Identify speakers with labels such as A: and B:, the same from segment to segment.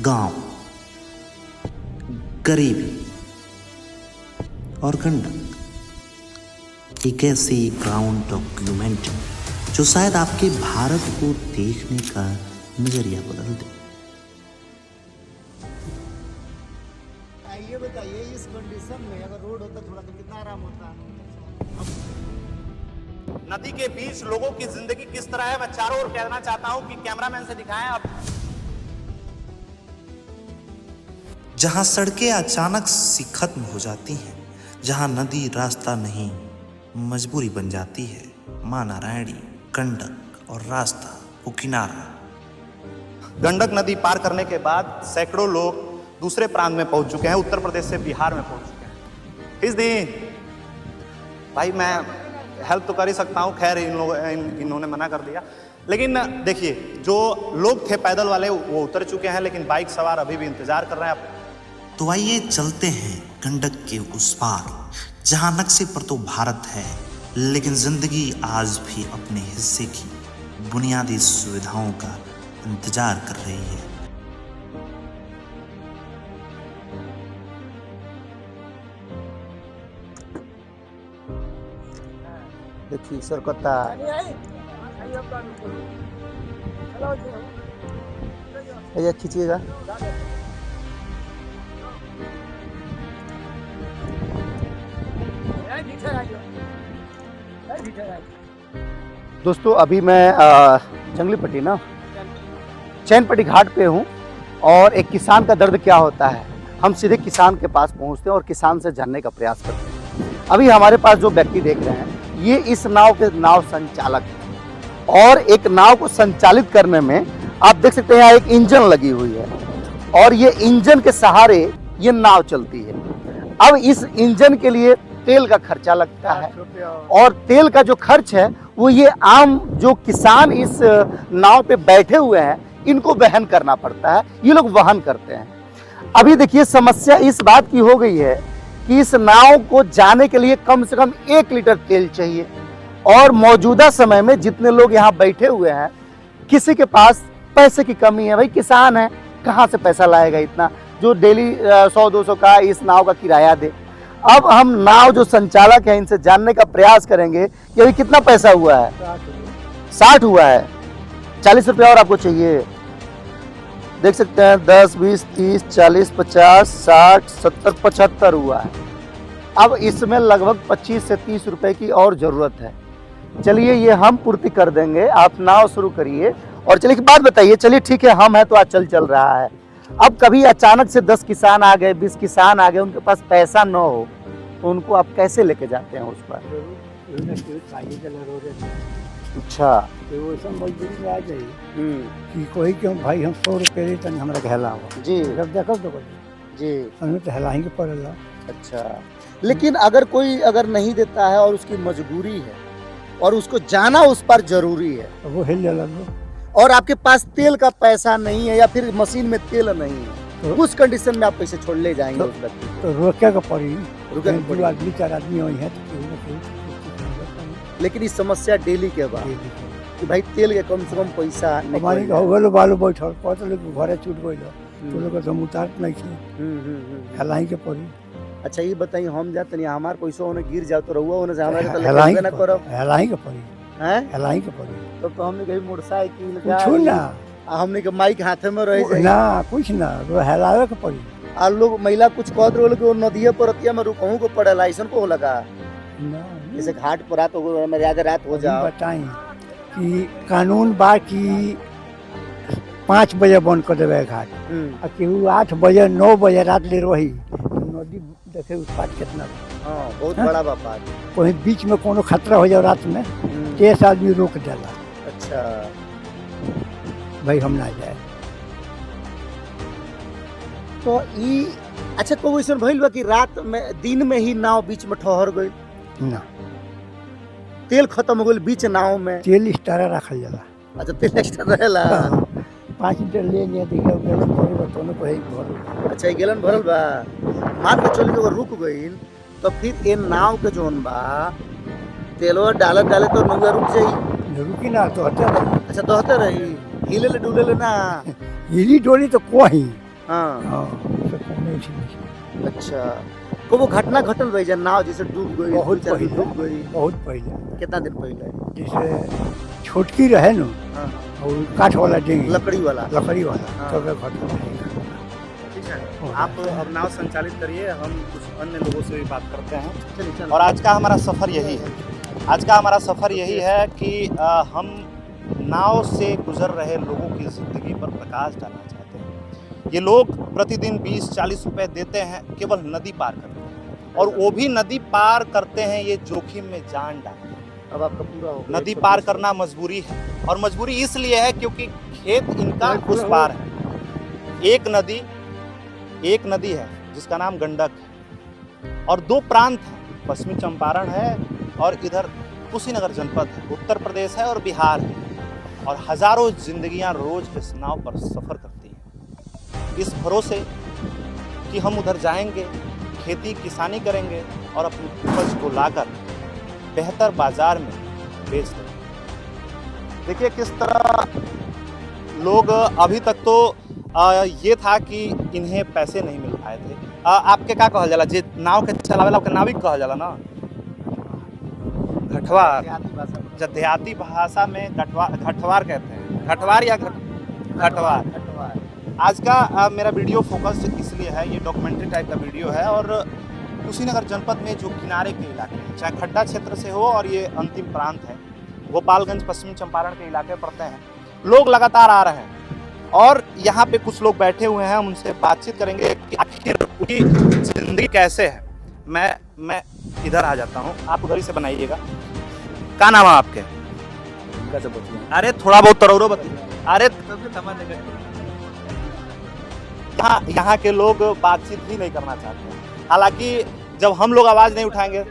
A: गांव, गरीबी और गंडक एक ऐसी ग्राउंड डॉक्यूमेंट्री जो शायद आपके भारत को देखने का नजरिया बदल दे।
B: ये बताइए इस कंडीशन में अगर रोड होता थोड़ा तो कितना आराम होता।
C: नदी के बीच लोगों की जिंदगी किस तरह है, मैं चारों ओर कहना चाहता हूं कि कैमरामैन से दिखाएं आप।
A: जहां सड़कें अचानक सी खत्म हो जाती हैं, जहां नदी रास्ता नहीं मजबूरी बन जाती है, मां नारायणी, गंडक और रास्ता वो किनारा।
C: गंडक नदी पार करने के बाद सैकड़ों लोग दूसरे प्रांत में पहुंच चुके हैं, उत्तर प्रदेश से बिहार में पहुंच चुके हैं। इस दिन भाई मैं हेल्प तो कर ही सकता हूं, खैर इन्होंने मना कर दिया। लेकिन देखिए, जो लोग थे पैदल वाले वो उतर चुके हैं, लेकिन बाइक सवार अभी भी इंतजार कर रहे हैं।
A: तो आइए चलते हैं गंडक के उस पार, जहां नक्शे पर तो भारत है, लेकिन जिंदगी आज भी अपने हिस्से की बुनियादी सुविधाओं का इंतजार कर रही है।
B: देखिए सरकता भैया खींचिएगा। दोस्तों अभी मैं जंगली पट्टी ना चैनपट्टी घाट पे हूँ और एक किसान का दर्द क्या होता है हम सीधे किसान के पास पहुँचते हैं और किसान से जानने का प्रयास करते हैं। अभी हमारे पास जो व्यक्ति देख रहे हैं ये इस नाव के नाव संचालक है और एक नाव को संचालित करने में आप देख सकते हैं यहाँ एक इंजन लगी हुई है और ये इंजन के सहारे ये नाव चलती है। अब इस इंजन के लिए तेल का खर्चा लगता है और तेल का जो खर्च है वो ये आम जो किसान इस नाव पे बैठे हुए हैं इनको वहन करना पड़ता है, ये लोग वहन करते हैं। अभी देखिए समस्या इस बात की हो गई है कि इस नाव को जाने के लिए कम से कम 1 लीटर तेल चाहिए और मौजूदा समय में जितने लोग यहाँ बैठे हुए हैं किसी के पास पैसे की कमी है। भाई किसान है, कहाँ से पैसा लाएगा इतना जो डेली 100-200 का इस नाव का किराया दे। अब हम नाव जो संचालक है इनसे जानने का प्रयास करेंगे कि अभी कितना पैसा हुआ है। 60 हुआ है, 40 रुपया और आपको चाहिए। देख सकते हैं 10, 20, 30, 40, 50, 60, 70, 75 हुआ है। अब इसमें लगभग 25 से 30 रुपए की और ज़रूरत है। चलिए ये हम पूर्ति कर देंगे, आप नाव शुरू करिए और चलिए एक बात बताइए। चलिए ठीक है, हम हैं तो आज चल रहा है। अब कभी अचानक से 10 किसान आ गए, 20 किसान आ गए, उनके पास पैसा न हो तो उनको आप कैसे लेके जाते हैं उस पर? अच्छा
D: तो वैसा मजबूरी में आ जाइए कि कोई क्यों भाई हम 100 रुपये दे तन हमरा हेला
A: जी
D: जब देखो तो
A: जी।
D: हमें तो हेला ही के पड़ेला।
B: अच्छा, लेकिन अगर कोई अगर नहीं देता है और उसकी मजबूरी है और उसको जाना उस पर जरूरी है
D: तो वो हिल जाला लो।
B: और आपके पास तेल का पैसा नहीं है या फिर मशीन में तेल नहीं है तो उस कंडीशन में आप कैसे छोड़ ले जाएंगे उस व्यक्ति को?
D: तो रोके का पड़ी,
B: रुके के पड़ी।
D: 2 आदमी 4 आदमी वही है तो केहू ना केहू
B: लेकिन इस समस्या डेली के बाद कि भाई तेल के कम से कम पैसा
D: हमारी
B: निकल
D: हो गलो बालू बैठल कत लोग घरे छूट गइल तो लोग तो उतार नहीं थी हेला ही के पड़ी।
B: अच्छा ये बताइए, हम जाते नहीं हमार पैसा होने गिर जाओ तो रहुआ होने से हमारे तो
D: हेला ही
B: लेके ना करब
D: हेला ही के पड़ी,
B: हैं?
D: हेला ही के पड़ी।
B: तो हमने कहीं मोटरसाइकिल
D: कुछ ना
B: हमने के माइक हाथे में रह जाए
D: ना कुछ ना वो हेलावे के पड़ी।
B: आ लोग महिला कुछ कहत रहे कि वो नदिया पर रतिया में रुकहू को पड़ेला, ऐसा को लगा
D: ना
B: जैसे घाट पर रात हो मेरे आगे रात हो जाओ।
D: बताएं कि कानून बा कि 5 बजे बंद कर देवे घाट आ केहू 8 बजे 9 बजे रात ले रही नदी देखे उस पार कितना
B: हाँ बहुत बड़ा बापा।
D: कहीं बीच में कोनो खतरा हो जाए रात में 10 आदमी रोक देला।
B: अच्छा
D: भाई हम ना जाए
B: तो ई अच्छा को वैसे भइल बा कि रात में दिन में ही नाव बीच में ठहर गई,
D: ना
B: तेल खत्म हो गई बीच नाव में।
D: तेल एक्स्ट्रा रखल जाला।
B: अच्छा तेल एक्स्ट्रा रहेला।
D: 5 लीटर ले लिया देखिए गलत पड़े बतौने को घर।
B: अच्छा ये गैलन भरल बा, मान के चल के अगर रुक गई तो फिर ये नाव के जोन बा तेलवा डालत डाले तो नौवा रुक जाई।
D: रुकी ना तो हटे रही।
B: अच्छा दोहते रही हिले ले डुले ले ना।
D: हिली डोली तो कोई
B: हाँ
D: हाँ से कौने थी नहीं।
B: अच्छा। को वो घटना घटल भाई जन नाव जैसे डूब गई,
D: बहुत
B: दो चार दिन
D: पहले।
B: डूब गई,
D: बहुत पहले
B: कितना दिन पहले?
D: जैसे छोटकी रहे न
B: हाँ
D: और काठ वाला डेंगी
B: लकड़ी वाला।
D: लकड़ी वाला
B: हाँ।
D: तब घटना नहीं घटना।
B: ठीक है,
C: आप अब नाव संचालित करिए, हम कुछ अन्य लोगों से भी बात करते हैं।
B: चलिए चलो।
C: और आज का हमारा सफ़र यही है, आज का हमारा सफ़र यही है कि हम नाव से गुजर रहे लोगों की ज़िंदगी पर प्रकाश डालना चाहते हैं। ये लोग प्रतिदिन 20-40 रुपए देते हैं केवल नदी पार करने, और वो भी नदी पार करते हैं ये जोखिम में जान डालते हैं।
B: अब आपका पूरा हो गया।
C: नदी पार करना मजबूरी है, और मजबूरी इसलिए है क्योंकि खेत इनका उस पार है। एक नदी है जिसका नाम गंडक है, और दो प्रांत हैं, पश्चिमी चंपारण है और इधर कुशीनगर जनपद है, उत्तर प्रदेश है और बिहार है, और हजारों जिंदगियां रोज इस नाव पर सफर करती हैं, इस भरोसे कि हम उधर जाएंगे, खेती किसानी करेंगे और अपनी उपज को लाकर बेहतर बाजार में बेच देंगे। देखिए किस तरह लोग अभी तक तो ये था कि इन्हें पैसे नहीं मिल पाए थे। आपके क्या कहल जाला, जे नाव के चलावेला ओके नाविक कहल जाला ना, घटवार, देहाती भाषा में घटवार कहते हैं, घटवार या घटवार। आज का मेरा वीडियो फोकस इसलिए है, ये डॉक्यूमेंट्री टाइप का वीडियो है, और कुशीनगर जनपद में जो किनारे के इलाके हैं, चाहे खड्डा क्षेत्र से हो और ये अंतिम प्रांत है, गोपालगंज पश्चिमी चंपारण के इलाके पड़ते हैं, लोग लगातार आ रहे हैं, और यहाँ पे कुछ लोग बैठे हुए हैं, हम उनसे बातचीत करेंगे कि आखिर उनकी जिंदगी कैसे है। मैं इधर आ जाता हूँ, आप उधर ही से बनाइएगा। क्या नाम है आपके? अरे थोड़ा बहुत तरौरो बताइए। अरे यहाँ के लोग बातचीत ही नहीं करना चाहते हैं। हालांकि जब हम लोग आवाज़ नहीं उठाएंगे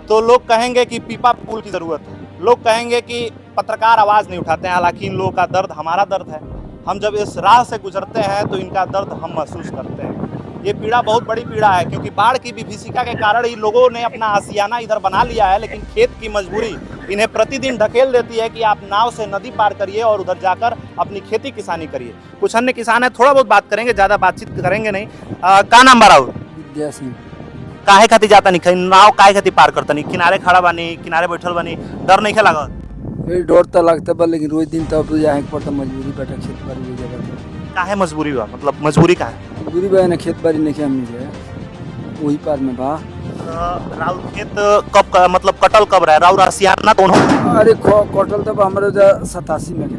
C: तो लोग कहेंगे कि पीपा पुल की ज़रूरत है, लोग कहेंगे कि पत्रकार आवाज़ नहीं उठाते हैं। हालांकि इन लोगों का दर्द हमारा दर्द है, हम जब इस राह से गुजरते हैं तो इनका दर्द हम महसूस करते हैं। ये पीड़ा बहुत बड़ी पीड़ा है, क्योंकि बाढ़ की विभीषिका के कारण इन लोगों ने अपना आशियाना इधर बना लिया है, लेकिन खेत की मजबूरी इन्हें प्रतिदिन ढकेल देती है कि आप नाव से नदी पार करिए और उधर जाकर अपनी खेती किसानी करिए। कुछ अन्य किसान है, थोड़ा बहुत बात करेंगे, ज़्यादा बातचीत करेंगे नहीं। का नाम बड़ा
E: विद्या सिंह।
C: काहे खातिर जाता नहीं, नाव काहे खातिर पार करता नहीं, किनारे खड़ा बानी, किनारे बैठल बानी, डर नहीं लगा?
E: ये डर तो लगता बा, लेकिन रोज दिन तब जाए के पड़ता, मजबूरी बैठा खेत बाड़ी में जगह तो
C: काहे मजबूरी बा, मतलब मजबूरी का है?
E: मजबूरी बा ना, खेत बाड़ी नहीं हम मिले वही पार में बा।
C: राउर खेत कब मतलब कटल कब रहा है, राउर आसियाना दोनों?
E: अरे कटल तब हमारे 87 में के।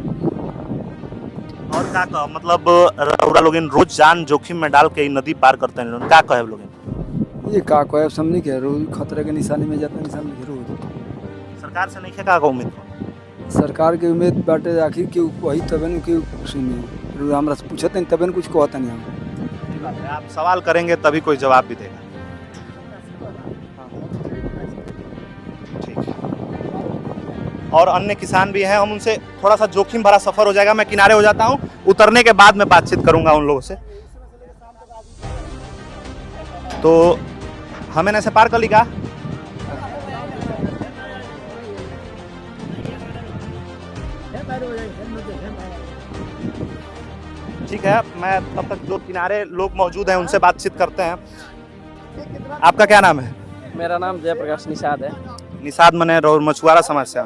C: और का मतलब रउरा लोग रोज जान जोखिम में डाल के नदी पार करते हैं, क्या कहे लोग?
E: ये का कोई समझ के रोज खतरे के निशानी में जाता, निशानी के रोज
C: सरकार से नहीं का उम्मीद?
E: सरकार के उम्मीद बाटे आखिर कि वही तबे न कि सुनी, हमरा से पूछते हैं तबे न कुछ कहता नहीं हम।
C: आप सवाल करेंगे तभी कोई जवाब भी देगा। ठीक है, और अन्य किसान भी हैं, हम उनसे थोड़ा सा जोखिम भरा सफर हो जाएगा। मैं किनारे हो जाता हूँ, उतरने के बाद मैं बातचीत करूंगा उन लोगों से। तो हमें ऐसे पार कर ली का? ठीक है, मैं तब तक जो किनारे लोग मौजूद हैं उनसे बातचीत करते हैं। आपका क्या नाम है?
F: मेरा नाम जयप्रकाश निषाद है।
C: निषाद मने रौर मछुआरा समाज से हैं।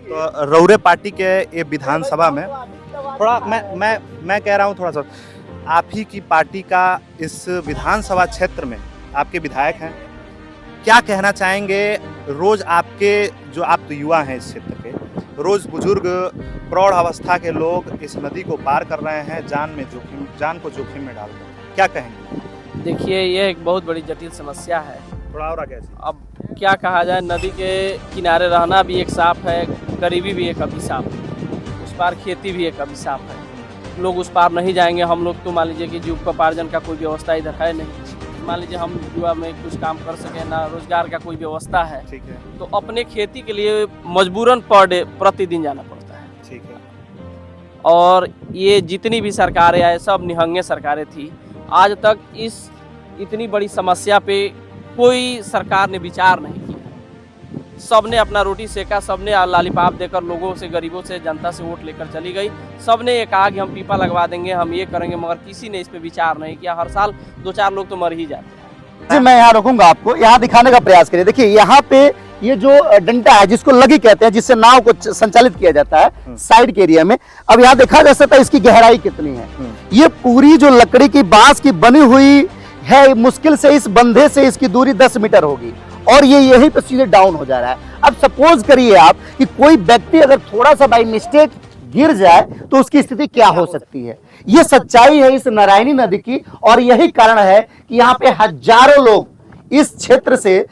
C: तो रौरे पार्टी के ये विधानसभा में थोड़ा मैं कह रहा हूँ, थोड़ा सा आप ही की पार्टी का इस विधानसभा क्षेत्र में आपके विधायक हैं, क्या कहना चाहेंगे? रोज आपके जो आप तो युवा हैं इस क्षेत्र के, रोज बुजुर्ग प्रौढ़ अवस्था के लोग इस नदी को पार कर रहे हैं, जान को जोखिम में डालकर, क्या कहेंगे?
F: देखिए, ये एक बहुत बड़ी जटिल समस्या है।
C: थोड़ा और आगे।
F: अब क्या कहा जाए, नदी के किनारे रहना भी एक साफ है, गरीबी भी एक अभिशाप है, उस पार खेती भी एक अभिशाप है। लोग उस पार नहीं जाएंगे। हम लोग तो मान लीजिए कि जीविकोपार्जन का कोई व्यवस्था इधर है नहीं। मान लीजिए हम युवा में कुछ काम कर सकें ना, रोजगार का कोई व्यवस्था है,
C: ठीक है,
F: तो अपने खेती के लिए मजबूरन पर डे प्रतिदिन जाना पड़ता है।
C: ठीक है।
F: और ये जितनी भी सरकारें आए, सब निहंगे सरकारें थी। आज तक इस इतनी बड़ी समस्या पे कोई सरकार ने विचार नहीं किया। सबने अपना रोटी सेका, सबने लालीपाप देकर लोगों से, गरीबों से, जनता से वोट लेकर चली गई। सबने ये कहा कि हम पीपा लगवा देंगे, हम ये करेंगे, मगर किसी ने इस पे विचार नहीं किया। हर साल 2-4 लोग तो मर ही जाते हैं।
B: जी, मैं यहाँ रुकूंगा, आपको यहाँ दिखाने का प्रयास करिए। देखिए यहाँ पे ये जो डंडा है जिसको लगी कहते हैं, जिससे नाव को संचालित किया जाता है साइड के एरिया में। अब यहाँ देखा जा सकता है इसकी गहराई कितनी है। ये पूरी जो लकड़ी की, बांस की बनी हुई है, मुश्किल से इस बंधे से इसकी दूरी 10 मीटर होगी और ये यहीं पे सीधे डाउन हो जा रहा है। अब सपोज करिए आप कि कोई व्यक्ति अगर थोड़ा सा बाई मिस्टेक गिर जाए तो उसकी स्थिति क्या हो सकती है। ये सच्चाई है इस नारायणी नदी की और यही कारण है कि यहाँ पे हजारों लोग इस क्षेत्र से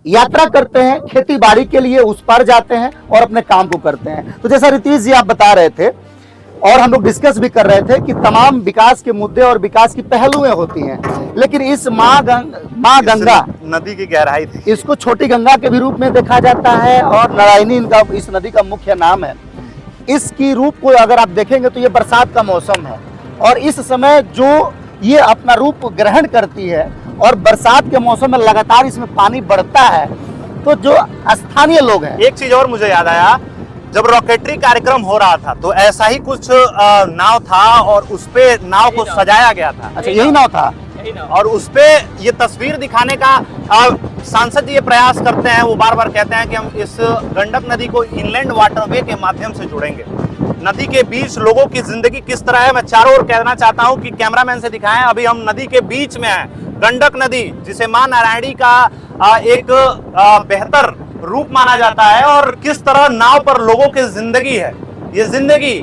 B: यात्रा करते हैं, खेती बाड़ी के लिए उस पार जाते हैं और अपने काम को करते हैं। तो जैसा रितीश जी आप बता रहे थे और हम लोग डिस्कस भी कर रहे थे कि तमाम विकास के मुद्दे और विकास की पहलुएं होती हैं, लेकिन इस माँ गंगा
C: नदी की गहराई थी।
B: इसको छोटी गंगा के भी रूप में देखा जाता है और नारायणी इनका इस नदी का मुख्य नाम है। इसकी रूप को अगर आप देखेंगे तो ये बरसात का मौसम है और इस समय जो ये अपना रूप ग्रहण करती है और बरसात के मौसम में लगातार इसमें पानी बढ़ता है, तो जो स्थानीय लोग हैं।
C: एक चीज और मुझे याद आया, जब रॉकेटरी कार्यक्रम हो रहा था तो ऐसा ही कुछ नाव था और उसपे नाव को सजाया गया था।
B: अच्छा, यही नाव था।
C: और उसपे ये तस्वीर दिखाने का सांसद जी ये प्रयास करते हैं। वो बार बार कहते हैं कि हम इस गंडक नदी को इनलैंड वाटरवे के माध्यम से जोड़ेंगे। नदी के बीच लोगों की जिंदगी किस तरह है, मैं चारों ओर कहना चाहता हूं कि कैमरामैन से दिखाएं। अभी हम नदी के बीच में हैं, गंडक नदी जिसे मां नारायणी का एक बेहतर रूप माना जाता है और किस तरह नाव पर लोगों की जिंदगी है। ये जिंदगी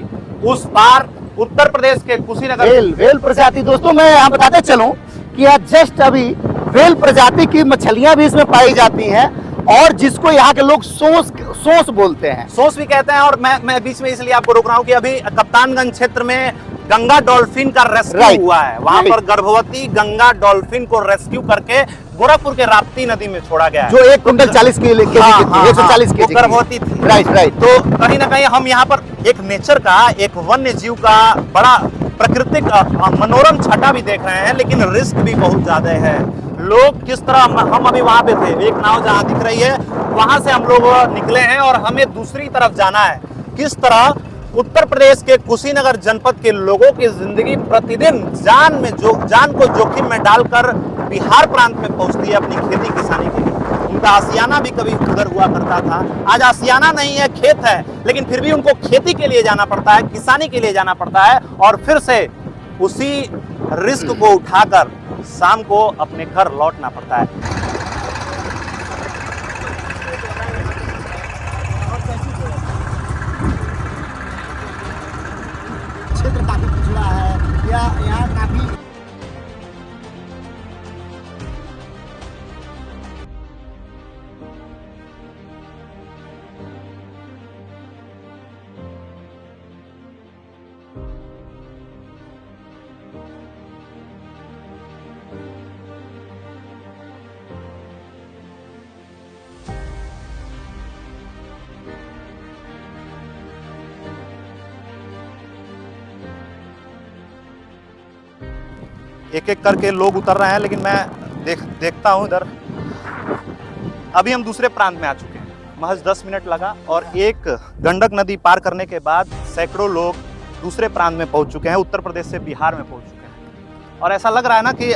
C: उस पार उत्तर प्रदेश के कुशीनगर
B: वेल प्रजाति। दोस्तों मैं यहाँ बताते चलूं कि यहाँ जस्ट अभी वेल प्रजाति की मछलियां भी इसमें पाई जाती हैं और जिसको यहाँ के लोग सोस बोलते हैं,
C: सोस भी कहते हैं। और मैं बीच में इसलिए आपको रोक रहा हूँ कि अभी कप्तानगंज क्षेत्र में गंगा डॉल्फिन का रेस्क्यू हुआ है। वहां पर गर्भवती गंगा डॉल्फिन को रेस्क्यू करके गोरखपुर के राप्ती नदी में छोड़ा गया है,
B: जो 1 कुंटल 40 केजी की थी, 140 केजी
C: गर्भवती थी।
B: राइट।
C: तो कहीं ना कहीं हम यहाँ पर एक नेचर का, एक वन्य जीव का बड़ा प्राकृतिक मनोरम छटा भी देख रहे हैं, लेकिन रिस्क भी बहुत ज्यादा है। लोग किस तरह, हम अभी वहां पे थे, एक नाव जहां दिख रही है वहां से हम लोग निकले हैं और हमें दूसरी तरफ जाना है। किस तरह उत्तर प्रदेश के कुशीनगर जनपद के लोगों की जिंदगी प्रतिदिन जान को जोखिम में डालकर बिहार प्रांत में पहुंचती है अपनी खेती किसानी के लिए। उनका आसियाना भी कभी उधर हुआ करता था, आज आसियाना नहीं है, खेत है, लेकिन फिर भी उनको खेती के लिए जाना पड़ता है, किसानी के लिए जाना पड़ता है और फिर से उसी रिस्क को उठाकर शाम को अपने घर लौटना पड़ता है।
B: क्षेत्र काफी पिछड़ा है या यहाँ काफी
C: एक एक करके लोग उतर रहे हैं, लेकिन मैं देखता हूं इधर। अभी हम दूसरे प्रांत में आ चुके हैं, महज 10 मिनट लगा और एक गंडक नदी पार करने के बाद सैकड़ों लोग दूसरे प्रांत में पहुंच चुके हैं, उत्तर प्रदेश से बिहार में पहुंच चुके हैं। और ऐसा लग रहा है ना कि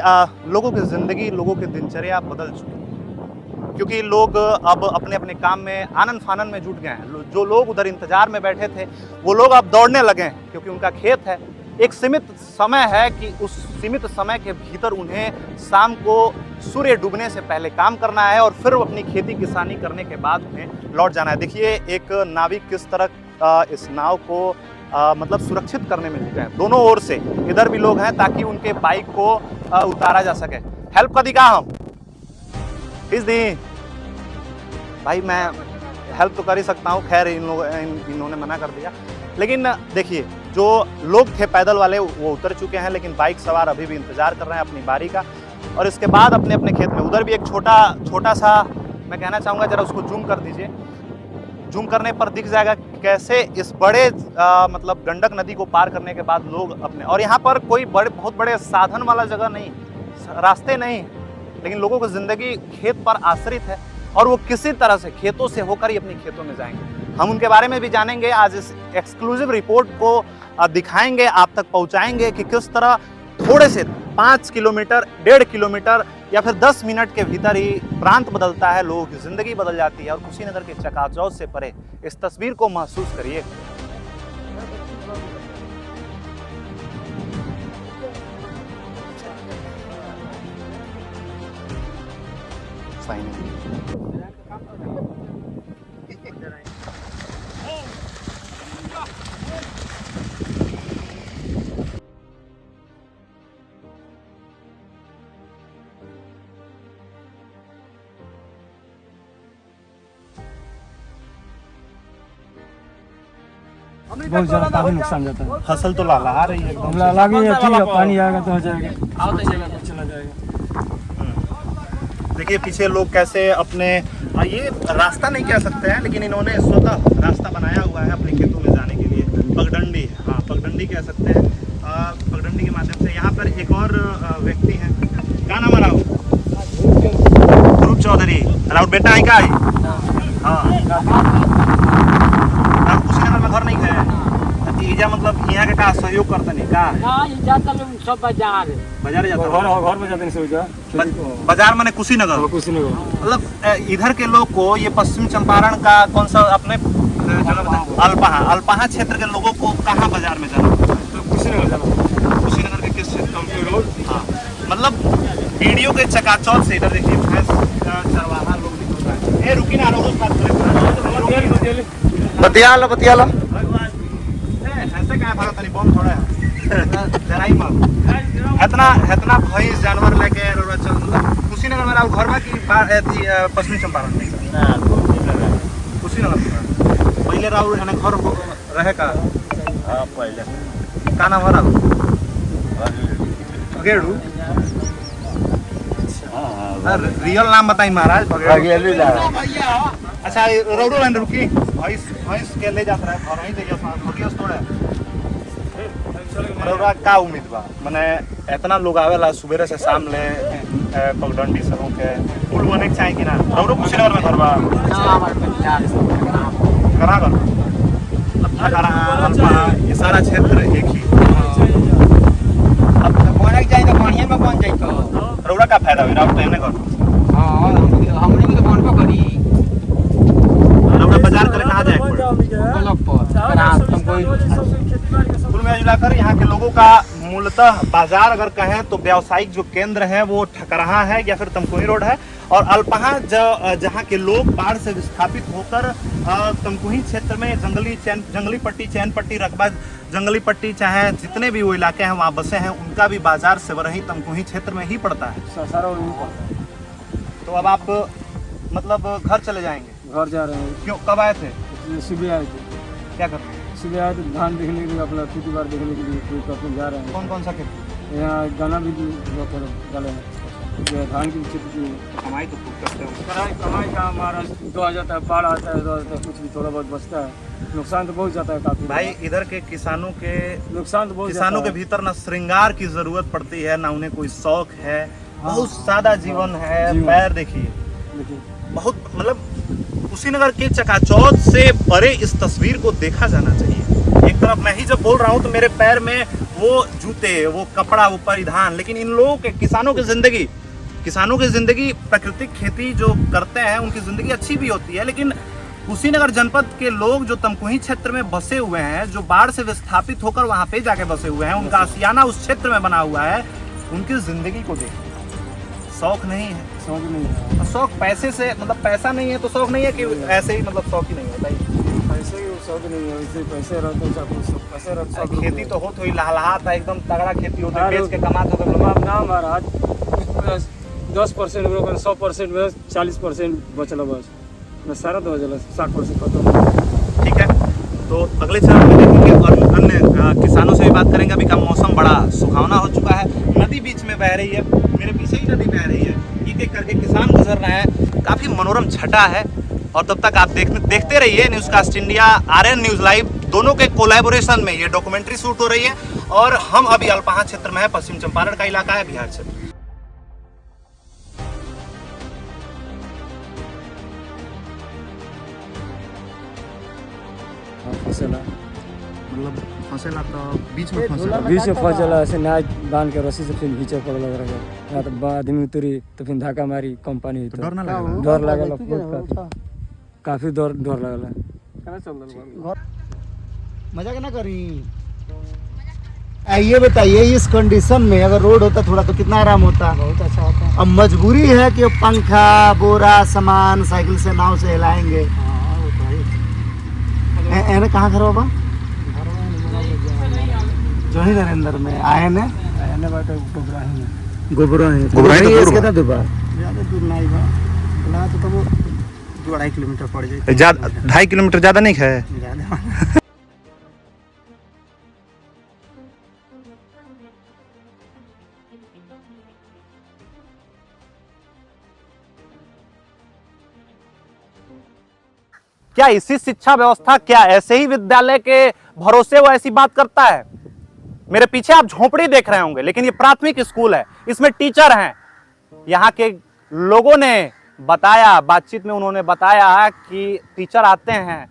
C: लोगों की जिंदगी, लोगों की दिनचर्या बदल चुकी है, क्योंकि लोग अब अपने अपने काम में आनंद फानन में जुट गए हैं। जो लोग उधर इंतजार में बैठे थे वो लोग अब दौड़ने लगे हैं, क्योंकि उनका खेत है। एक सीमित समय है कि उस सीमित समय के भीतर उन्हें शाम को सूर्य डूबने से पहले काम करना है और फिर अपनी खेती किसानी करने के बाद उन्हें लौट जाना है। देखिए एक नाविक किस तरह इस नाव को मतलब सुरक्षित करने में जुटे हैं। दोनों ओर से इधर भी लोग हैं ताकि उनके बाइक को उतारा जा सके। हेल्प कर दी का हम किस दी भाई, मैं हेल्प तो कर ही सकता हूँ। खैर इन्होंने मना कर दिया। लेकिन देखिए जो लोग थे पैदल वाले वो उतर चुके हैं, लेकिन बाइक सवार अभी भी इंतजार कर रहे हैं अपनी बारी का और इसके बाद अपने अपने खेत में। उधर भी एक छोटा सा मैं कहना चाहूँगा, जरा उसको जूम कर दीजिए। जूम करने पर दिख जाएगा कैसे इस बड़े मतलब गंडक नदी को पार करने के बाद लोग अपने, और यहाँ पर कोई बहुत बड़े साधन वाला जगह नहीं, रास्ते नहीं, लेकिन लोगों की ज़िंदगी खेत पर आश्रित है। और वो किसी तरह से खेतों से होकर ही अपने खेतों में जाएंगे। हम उनके बारे में भी जानेंगे, आज इस एक्सक्लूसिव रिपोर्ट को दिखाएंगे, आप तक पहुंचाएंगे कि किस तरह थोड़े से 5 किलोमीटर, 1.5 किलोमीटर या फिर 10 मिनट के भीतर ही प्रांत बदलता है, लोगों की जिंदगी बदल जाती है। और कुशीनगर के चकाचौंध से परे इस तस्वीर को महसूस करिए।
E: बहुत ज़्यादा काफ़ी नुकसान जाता है।
C: फसल तो लहलहा रही है एकदम।
E: हमला लगे या ठीक है, पानी आएगा तो हो जाएगा, चला जाएगा।
C: देखिए पीछे लोग कैसे अपने ये रास्ता नहीं कह सकते हैं, लेकिन इन्होंने स्वतः रास्ता बनाया हुआ है अपने खेतों में जाने के लिए। पगडंडी, हाँ पगडंडी कह सकते हैं। पगडंडी के माध्यम से यहाँ पर एक और व्यक्ति हैं। क्या नाम है राहुल? ध्रुव चौधरी। राहुल बेटा है क्या? हाँ, कुशीनगर में घर नहीं है। इजा मतलब यहाँ के का सहयोग करते नहीं का?
F: सब बाजार
C: बाजार जाता है।
E: घर में जाते हैं
C: बाजार माने कुशीनगर। मतलब इधर के लोग को ये पश्चिम चंपारण का कौन सा अपने अल्पाहा क्षेत्र के लोगों को कहाँ बाजार में जाना? कुशीनगर के किस क्षेत्र? हाँ, मतलब वीडियो के चकाचौंध से इधर देखिए भैंस चरवाहा लोग निकल रहा है। ए रुकी ना, रोज बात करें।
B: बतियाला
C: ऐसे क्या भागा तनी बम थोड़ा जरा ही मत इतना भैंस जानवर लेके कुशीनगर में घर में की पश्चिम चंपारण में कुशीनगर पहले राहुल है घर रहे का? पहले का नाम है राहुल? बघेड़ू। रियल नाम बताई महाराज। अच्छा रोडो लाइन रुकी, भैंस के ले जाता है घर ही दे थोड़ा रौरा का उम्मीद बा? माने इतना लोग आवेला सुबह से शाम ले पगडंडी से होके पुल बने के चाहे कि ना? रौरो कुशीनगर में घर बा करा कर ये सारा क्षेत्र एक ही। अब बने चाहिए तो बढ़िया में बन जाए तो रौरा का फायदा हुई? राउत एने कर हां हमने भी तो बनबो करी। रौरा बाजार करे कहां जाए कुल में मिलाकर यहाँ के लोगों का मूलतः बाजार अगर कहें तो व्यावसायिक जो केंद्र है वो ठकराहा है या फिर तमकुही रोड है। और अल्पाहा जहाँ के लोग बाढ़ से विस्थापित होकर तमकुही क्षेत्र में जंगली पट्टी, चैन पट्टी, रकबा जंगली पट्टी, चाहे जितने भी वो इलाके हैं वहाँ बसे हैं, उनका भी बाजार सेवरही तमकुही क्षेत्र में ही पड़ता है। तो अब आप मतलब घर चले जाएंगे?
E: घर जा रहे हैं।
C: क्यों, कब आए थे?
E: सुबह आए थे।
C: क्या कर रहे हैं?
E: सुबह आए थे धान देखने के लिए, अपना खेती बाड़ी देखने के लिए अपने जा रहे हैं।
C: कौन कौन सा खेती?
E: यहाँ दाना भी डाले हैं, धान की खेती की।
C: कमाई तो खूब करते हो।
E: कमाई का हमारा तो आ जाता है, बाढ़ आता है तो कुछ भी थोड़ा बहुत बचता है। नुकसान तो बहुत जाता है काफी।
C: भाई इधर के किसानों के
E: नुकसान तो बहुत,
C: किसानों के भीतर ना श्रृंगार की जरूरत पड़ती है, ना उन्हें कोई शौक है। बहुत सादा जीवन है। पैर देखिए, बहुत मतलब कुशीनगर के चकाचौंध से परे इस तस्वीर को देखा जाना चाहिए। एक तरफ मैं ही जब बोल रहा हूँ तो मेरे पैर में वो जूते, वो कपड़ा, वो परिधान, लेकिन इन लोगों के किसानों की जिंदगी प्राकृतिक खेती जो करते हैं उनकी जिंदगी अच्छी भी होती है। लेकिन कुशीनगर जनपद के लोग जो तमकुही क्षेत्र में बसे हुए हैं, जो बाढ़ से विस्थापित होकर वहाँ पे जाके बसे हुए हैं, उनका आशियाना उस क्षेत्र में बना हुआ है, उनकी जिंदगी को देखिए। शौक नहीं है,
E: शौक नहीं है।
C: शौक पैसे से, मतलब पैसा नहीं है तो शौक नहीं है कि ऐसे ही मतलब शौक ही नहीं होता है?
E: पैसे ही शौक नहीं है, वैसे पैसे रहते हैं, पैसे रहते।
C: खेती तो हो थोड़ी लहलहात है, एकदम तगड़ा खेती होता है, बेच के कमाते हो।
E: ना महाराज 10% 100% में 40% बचल बस सारा तो हो 60% खत्म।
C: ठीक है, तो अगले चरण में देखेंगे और अन्य किसानों से भी बात करेंगे। अभी का मौसम बड़ा सुहावना हो चुका है, नदी बीच में बह रही है, मेरे पीछे ही नदी बह रही है, एक एक करके किसान गुजर रहे हैं। काफ़ी मनोरम छटा है। और तब तक आप देखते रहिए न्यूज़कास्ट इंडिया, आरएन न्यूज़ लाइव, दोनों के कोलैबोरेशन में ये डॉक्यूमेंट्री शूट हो रही है। और हम अभी अल्पाहा क्षेत्र में है, पश्चिम चंपारण का इलाका है, बिहार क्षेत्र।
E: फंसेला
C: मतलब फंसेला तो बीच में
B: ये
C: फंसेला।
B: झूला
E: बीच में फंसेला ऐसे नाच बांध के रस्सी से फिर घींचे पकड़ लग रहा है तो आदमी उतरी तो फिर धक्का मारी कंपनी
C: तो डर ना लगा?
E: डर लगल बहुत काफी डर लगल।
B: मजा ना करी। ये बताइए इस कंडीशन में अगर रोड होता थोड़ा तो कितना आराम होता। बहुत अच्छा होता। अब मजबूरी है कि पंखा बोरा सामान साइकिल से नाव से हिलाएंगे। एने कहाँ घर बाबा? जो ही नरेंद्र में आए ने गोबराही
C: गोबराही तो दूर
B: कितना दूर बा? ज्यादा दूर नहीं बा। बोला तो वो 2.5 किलोमीटर पड़ जाए।
C: ज्यादा 2.5 किलोमीटर ज्यादा नहीं है।
B: ज्यादा।
C: क्या इसी शिक्षा व्यवस्था, क्या ऐसे ही विद्यालय के भरोसे वो ऐसी बात करता है? मेरे पीछे आप झोपड़ी देख रहे होंगे, लेकिन ये प्राथमिक स्कूल है, इसमें टीचर हैं। यहाँ के लोगों ने बताया, बातचीत में उन्होंने बताया कि टीचर आते हैं।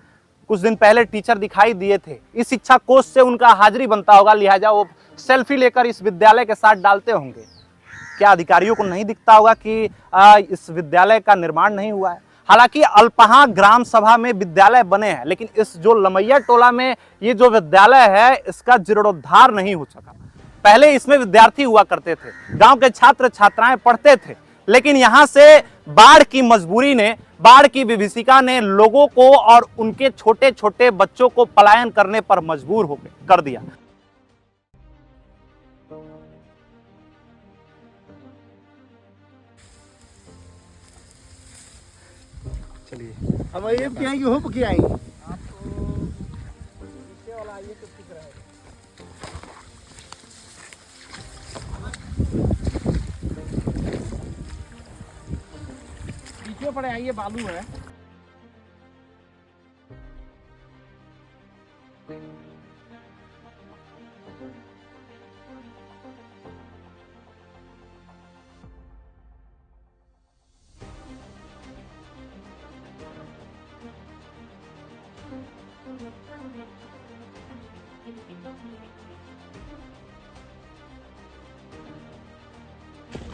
C: कुछ दिन पहले टीचर दिखाई दिए थे। इस शिक्षा कोष से उनका हाजिरी बनता होगा, लिहाजा वो सेल्फी लेकर इस विद्यालय के साथ डालते होंगे। क्या अधिकारियों को नहीं दिखता होगा कि इस विद्यालय का निर्माण नहीं हुआ है? हालांकि अल्पहा ग्राम सभा में विद्यालय बने हैं, लेकिन इस जो लमैया टोला में ये जो विद्यालय है इसका जीर्णोद्धार नहीं हो सका। पहले इसमें विद्यार्थी हुआ करते थे, गांव के छात्र छात्राएं पढ़ते थे, लेकिन यहां से बाढ़ की मजबूरी ने, बाढ़ की विभीषिका ने लोगों को और उनके छोटे छोटे बच्चों को पलायन करने पर मजबूर हो कर दिया।
B: अब ये क्या आएंगे हो क्या आएंगे?
F: पीछे पड़े आइए, बालू है।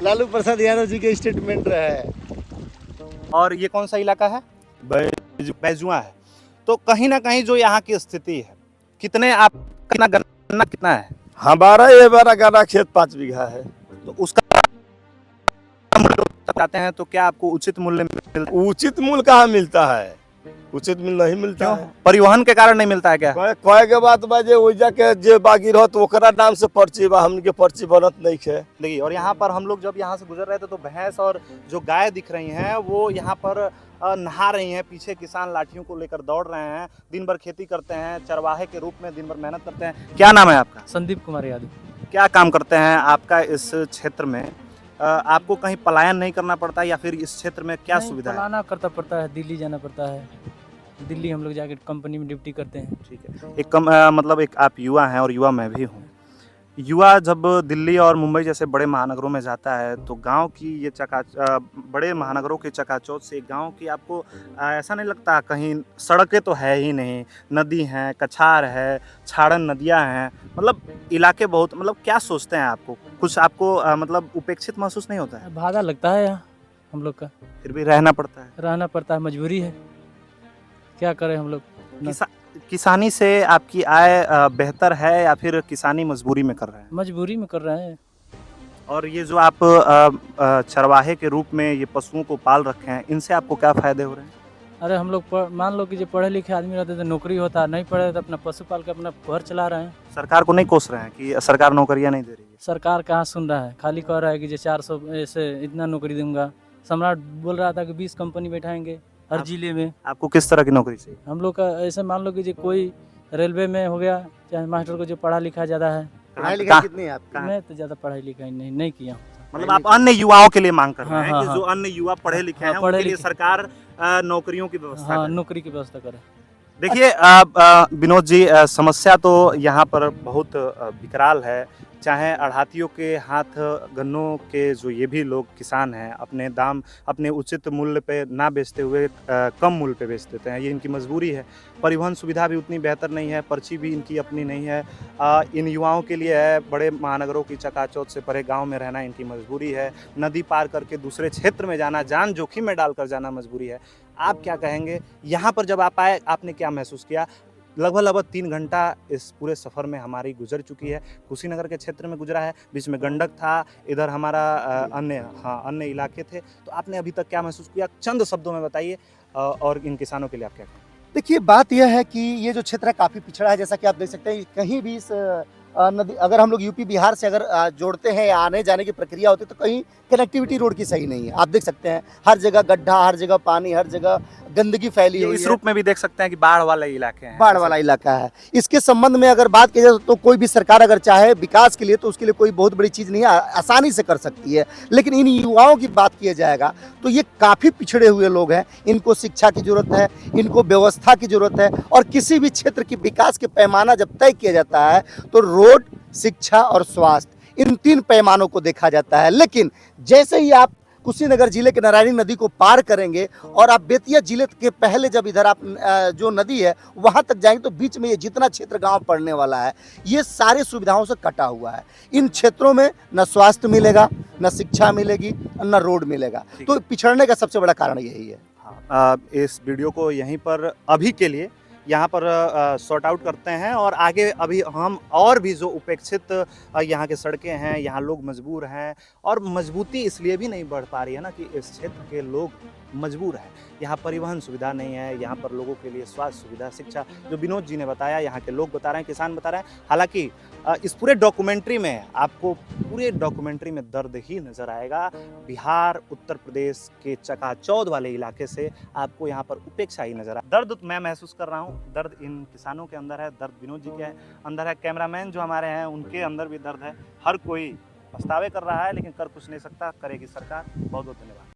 B: लालू प्रसाद यादव जी के स्टेटमेंट रहा है।
C: और ये कौन सा इलाका है? बैजुआ है। तो कहीं ना कहीं जो यहाँ की स्थिति है, कितने आप कितना गन्ना कितना है?
G: हमारा ये बारा गन्ना खेत 5 बीघा है।
C: तो उसका मूल्य बताते हैं तो क्या आपको उचित मूल्य मिलता है?
G: उचित मूल्य कहाँ मिलता है? उचित मूल्य नहीं मिलता है।
C: परिवहन के कारण नहीं मिलता है क्या?
G: कहे के बात बा जे ओइजा के जे बागी रहत ओकरा नाम से पर्ची बा, हमके पर्ची बनत नहीं है।
C: देखिए, और यहाँ पर हम लोग जब यहाँ से गुजर रहे थे तो भैंस और जो गाय दिख रही हैं वो यहाँ पर नहा रही हैं। पीछे किसान लाठियों को लेकर दौड़ रहे हैं, दिन भर खेती करते हैं, चरवाहे के रूप में दिन भर मेहनत करते हैं। क्या नाम है आपका?
F: संदीप कुमार यादव।
C: क्या काम करते हैं आपका इस क्षेत्र में? आपको कहीं पलायन नहीं करना पड़ता या फिर इस क्षेत्र में क्या सुविधा है?
F: पलाना करता पड़ता है, दिल्ली जाना पड़ता है। दिल्ली हम लोग जाके कंपनी में ड्यूटी करते हैं।
C: ठीक है। एक मतलब एक आप युवा हैं और युवा मैं भी हूँ। युवा जब दिल्ली और मुंबई जैसे बड़े महानगरों में जाता है तो गांव की ये बड़े महानगरों के चकाचौंध से गांव की आपको ऐसा नहीं लगता कहीं सड़कें तो है ही नहीं, नदी हैं, कछार है, छाड़न नदियां हैं, मतलब इलाके बहुत, मतलब क्या सोचते हैं आपको? कुछ आपको मतलब उपेक्षित महसूस नहीं होता है?
F: भाड़ा लगता है यहाँ हम लोग का,
C: फिर भी रहना पड़ता है।
F: रहना पड़ता है, मजबूरी है, क्या करें हम लोग।
C: किसानी से आपकी आय बेहतर है या फिर किसानी मजबूरी में कर रहे हैं?
F: मजबूरी में कर रहे हैं।
C: और ये जो आप चरवाहे के रूप में ये पशुओं को पाल रखे हैं, इनसे आपको क्या फायदे हो रहे हैं?
F: अरे हम लोग मान लो कि जो पढ़े लिखे आदमी रहते तो नौकरी होता, नहीं पढ़े तो अपना पशु पाल के अपना घर चला रहे हैं।
C: सरकार को नहीं कोस रहे हैं कि सरकार नौकरियां नहीं दे रही है?
F: सरकार कहाँ सुन रहा है, खाली कह रहा है कि जो 400 ऐसे इतना नौकरी दूंगा। सम्राट बोल रहा था कि 20 कंपनी बैठाएंगे हर जिले में।
C: आपको किस तरह की नौकरी चाहिए?
F: हम लोग का ऐसे मान लो कि जो कोई रेलवे में हो गया, चाहे मास्टर को जो पढ़ा लिखा ज़्यादा है।
B: पढ़ाई लिखाई कितनी है आपकी?
F: मैं तो ज़्यादा पढ़ाई लिखाई नहीं किया।
C: मतलब आप अन्य युवाओं के लिए मांग कर रहे हैं
F: हाँ,
C: कि
F: हाँ,
C: जो अन्य युवा पढ़े लिखे हैं
F: पढ़े
C: उनके लिए
F: लिखे।
C: सरकार नौकरियों की व्यवस्था
F: हाँ,
C: करे।
F: नौकरी की व्यवस्था करे।
C: देखिए विनोद जी, समस्या तो यहाँ पर बहुत विकराल है। चाहे आढ़ातियों के हाथ गन्नों के जो ये भी लोग किसान हैं अपने उचित मूल्य पे ना बेचते हुए कम मूल्य पे बेच देते हैं, ये इनकी मजबूरी है। परिवहन सुविधा भी उतनी बेहतर नहीं है, पर्ची भी इनकी अपनी नहीं है। इन युवाओं के लिए है बड़े महानगरों की चकाचौंध से परे गांव में रहना इनकी मजबूरी है। नदी पार करके दूसरे क्षेत्र में जाना, जान जोखिम में डालकर जाना मजबूरी है। आप क्या कहेंगे, यहाँ पर जब आप आए आपने क्या महसूस किया? लगभग 3 घंटा इस पूरे सफ़र में हमारी गुजर चुकी है। कुशीनगर के क्षेत्र में गुजरा है, बीच में गंडक था, इधर हमारा अन्य इलाके थे। तो आपने अभी तक क्या महसूस किया, चंद शब्दों में बताइए, और इन किसानों के लिए आप क्या कहेंगे?
B: देखिए, बात यह है कि ये जो क्षेत्र है काफ़ी पिछड़ा है, जैसा कि आप देख सकते हैं कहीं भी इस नदी अगर हम लोग यूपी बिहार से अगर जोड़ते हैं या आने जाने की प्रक्रिया होती है तो कहीं कनेक्टिविटी रोड की सही नहीं है। आप देख सकते हैं हर जगह गड्ढा, हर जगह पानी, हर जगह गंदगी फैली हुई है।
C: इस रूप में भी देख सकते हैं कि बाढ़ वाले इलाके हैं,
B: बाढ़ वाला इलाका है। इसके संबंध में अगर बात की जाए तो कोई भी सरकार अगर चाहे विकास के लिए तो उसके लिए कोई बहुत बड़ी चीज़ नहीं है, आसानी से कर सकती है। लेकिन इन युवाओं की बात किया जाएगा तो ये काफ़ी पिछड़े हुए लोग हैं। इनको शिक्षा की ज़रूरत है, इनको व्यवस्था की ज़रूरत है, और किसी भी क्षेत्र की विकास के पैमाना जब तय किया जाता है तो रोड, शिक्षा और स्वास्थ्य, इन 3 पैमानों को देखा जाता है। लेकिन जैसे ही आप कुशीनगर जिले के नारायणी नदी को पार करेंगे और आप बेतिया जिले के पहले जब इधर आप जो नदी है वहां तक जाएंगे तो बीच में ये जितना क्षेत्र गांव पड़ने वाला है ये सारे सुविधाओं से कटा हुआ है। इन क्षेत्रों में न स्वास्थ्य मिलेगा, न शिक्षा मिलेगी, न रोड मिलेगा। तो पिछड़ने का सबसे बड़ा कारण यही है।
C: इस वीडियो को यहीं पर अभी के लिए यहाँ पर सॉर्ट आउट करते हैं, और आगे अभी हम और भी जो उपेक्षित यहाँ के सड़कें हैं, यहाँ लोग मजबूर हैं, और मजबूती इसलिए भी नहीं बढ़ पा रही है ना कि इस क्षेत्र के लोग मजबूर हैं। यहाँ परिवहन सुविधा नहीं है, यहाँ पर लोगों के लिए स्वास्थ्य सुविधा, शिक्षा, जो विनोद जी ने बताया, यहाँ के लोग बता रहे हैं, किसान बता रहे हैं। हालांकि इस पूरे डॉक्यूमेंट्री में आपको दर्द ही नज़र आएगा। बिहार, उत्तर प्रदेश के चकाचौंध वाले इलाके से आपको यहाँ पर उपेक्षा ही नज़र आए। दर्द मैं महसूस कर रहा हूँ, दर्द इन किसानों के अंदर है, दर्द विनोद जी के अंदर है, कैमरामैन जो हमारे हैं उनके अंदर भी दर्द है। हर कोई पछतावे कर रहा है लेकिन कर कुछ नहीं सकता, करेगी सरकार। बहुत बहुत धन्यवाद।